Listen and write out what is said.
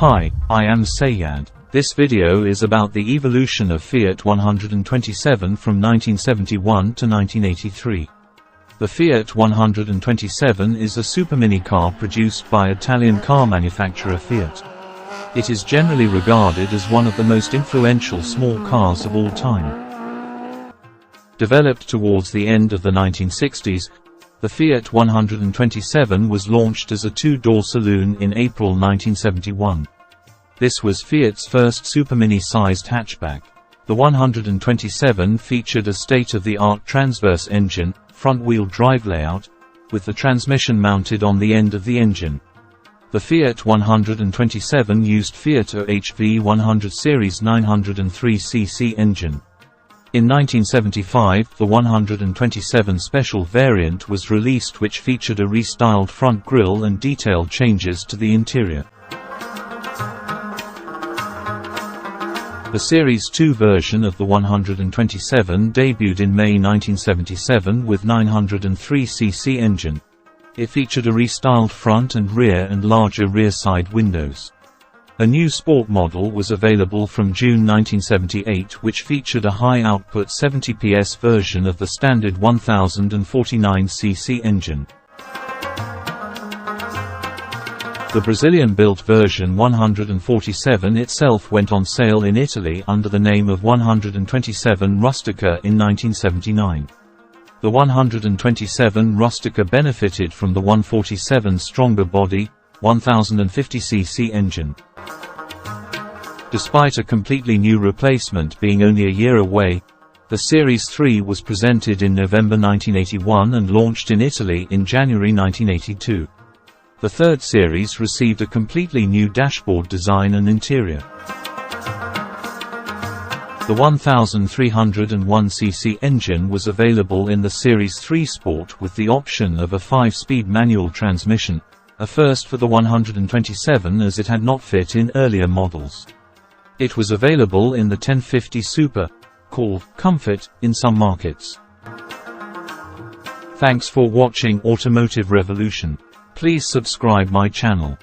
Hi, I am Sayad. This video is about the evolution of Fiat 127 from 1971 to 1983. The Fiat 127 is a supermini car produced by Italian car manufacturer Fiat. It is generally regarded as one of the most influential small cars of all time. Developed towards the end of the 1960s, the Fiat 127 was launched as a two-door saloon in April 1971. This was Fiat's first supermini-sized hatchback. The 127 featured a state-of-the-art transverse engine, front-wheel drive layout, with the transmission mounted on the end of the engine. The Fiat 127 used Fiat Uno HV100 series 903cc engine. In 1975, the 127 special variant was released, which featured a restyled front grille and detailed changes to the interior. The Series 2 version of the 127 debuted in May 1977 with 903cc engine. It featured a restyled front and rear and larger rear side windows. A new sport model was available from June 1978, which featured a high-output 70 PS version of the standard 1049cc engine. The Brazilian-built version 147 itself went on sale in Italy under the name of 127 Rustica in 1979. The 127 Rustica benefited from the 147's stronger body, 1050cc engine. Despite a completely new replacement being only a year away, the Series 3 was presented in November 1981 and launched in Italy in January 1982. The third series received a completely new dashboard design and interior. The 1301cc engine was available in the Series 3 Sport with the option of a 5-speed manual transmission, a first for the 127 as it had not fit in earlier models. It was available in the 1050 Super, called Comfort, in some markets. Thanks for watching Automotive Revolution. Please subscribe my channel.